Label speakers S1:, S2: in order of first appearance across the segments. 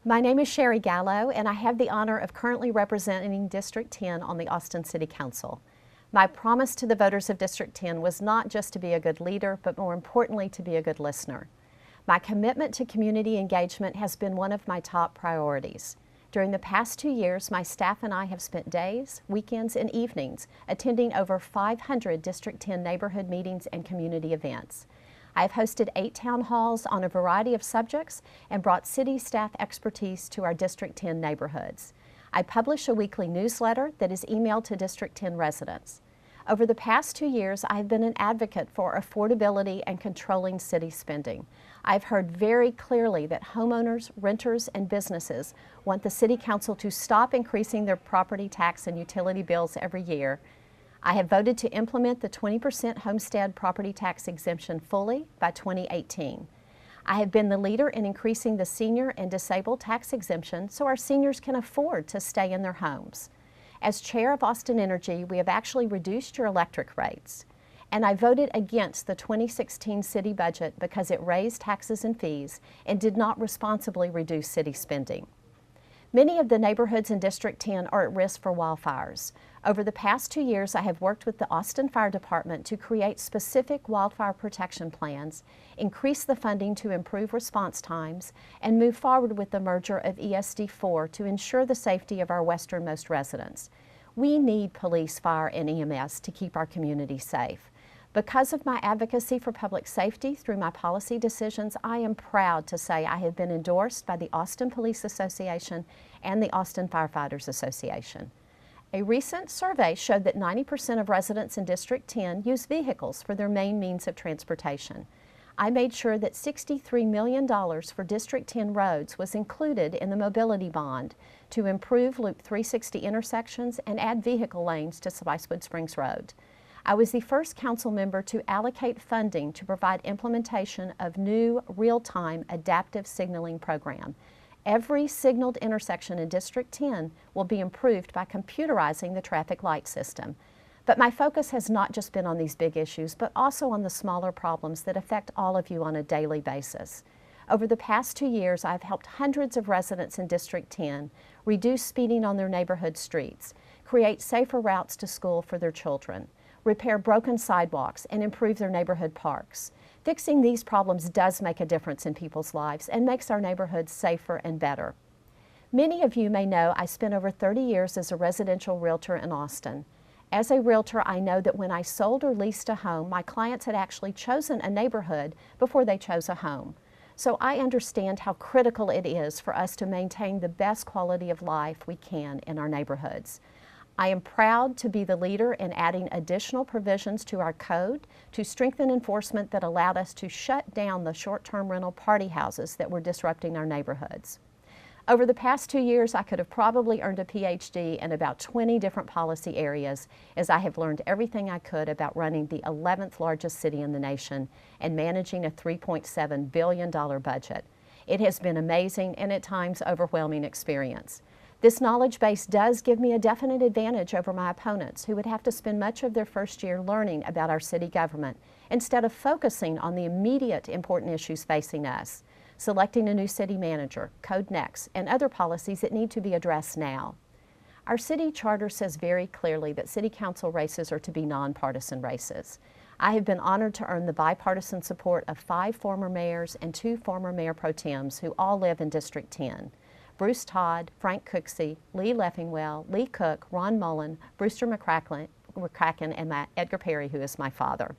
S1: My name is Sheri Gallo, and I have the honor of currently representing District 10 on the Austin City Council. My promise to the voters of District 10 was not just to be a good leader, but more importantly, to be a good listener. My commitment to community engagement has been one of my top priorities. During the past 2 years, my staff and I have spent days, weekends, and evenings attending over 500 District 10 neighborhood meetings and community events. I have hosted 8 town halls on a variety of subjects and brought city staff expertise to our District 10 neighborhoods. I publish a weekly newsletter that is emailed to District 10 residents. Over the past 2 years, I have been an advocate for affordability and controlling city spending. I've heard very clearly that homeowners, renters, and businesses want the City Council to stop increasing their property tax and utility bills every year. I have voted to implement the 20% homestead property tax exemption fully by 2018. I have been the leader in increasing the senior and disabled tax exemption so our seniors can afford to stay in their homes. As chair of Austin Energy, we have actually reduced your electric rates. And I voted against the 2016 city budget because it raised taxes and fees and did not responsibly reduce city spending. Many of the neighborhoods in District 10 are at risk for wildfires. Over the past 2 years, I have worked with the Austin Fire Department to create specific wildfire protection plans, increase the funding to improve response times, and move forward with the merger of ESD4 to ensure the safety of our westernmost residents. We need police, fire, and EMS to keep our community safe. Because of my advocacy for public safety through my policy decisions, I am proud to say I have been endorsed by the Austin Police Association and the Austin Firefighters Association. A recent survey showed that 90% of residents in District 10 use vehicles for their main means of transportation. I made sure that $63 million for District 10 roads was included in the mobility bond to improve Loop 360 intersections and add vehicle lanes to Spicewood Springs Road. I was the first council member to allocate funding to provide implementation of new real-time adaptive signaling program. Every signaled intersection in District 10 will be improved by computerizing the traffic light system. But my focus has not just been on these big issues, but also on the smaller problems that affect all of you on a daily basis. Over the past 2 years, I've helped hundreds of residents in District 10 reduce speeding on their neighborhood streets, create safer routes to school for their children, repair broken sidewalks, and improve their neighborhood parks. Fixing these problems does make a difference in people's lives and makes our neighborhoods safer and better. Many of you may know I spent over 30 years as a residential realtor in Austin. As a realtor, I know that when I sold or leased a home, my clients had actually chosen a neighborhood before they chose a home. So I understand how critical it is for us to maintain the best quality of life we can in our neighborhoods. I am proud to be the leader in adding additional provisions to our code to strengthen enforcement that allowed us to shut down the short-term rental party houses that were disrupting our neighborhoods. Over the past 2 years, I could have probably earned a PhD in about 20 different policy areas, as I have learned everything I could about running the 11th largest city in the nation and managing a $3.7 billion budget. It has been amazing and at times overwhelming experience. This knowledge base does give me a definite advantage over my opponents, who would have to spend much of their first year learning about our city government instead of focusing on the immediate important issues facing us, selecting a new city manager, Code Next, and other policies that need to be addressed now. Our city charter says very clearly that city council races are to be nonpartisan races. I have been honored to earn the bipartisan support of 5 former mayors and 2 former mayor pro tems who all live in District 10. Bruce Todd, Frank Cooksey, Lee Leffingwell, Lee Cook, Ron Mullen, Brewster McCracken, and Edgar Perry, who is my father.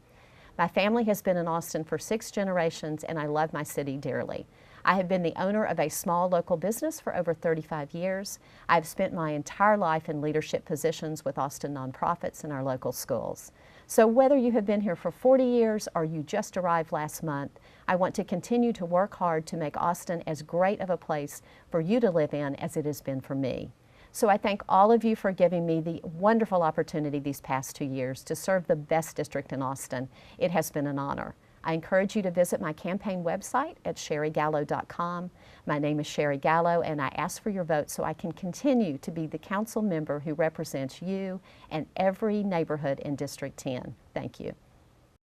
S1: My family has been in Austin for 6 generations, and I love my city dearly. I have been the owner of a small local business for over 35 years. I've spent my entire life in leadership positions with Austin nonprofits and our local schools. So whether you have been here for 40 years or you just arrived last month, I want to continue to work hard to make Austin as great of a place for you to live in as it has been for me. So I thank all of you for giving me the wonderful opportunity these past 2 years to serve the best district in Austin. It has been an honor. I encourage you to visit my campaign website at sherigallo.com. My name is Sheri Gallo, and I ask for your vote so I can continue to be the council member who represents you and every neighborhood in District 10. Thank you.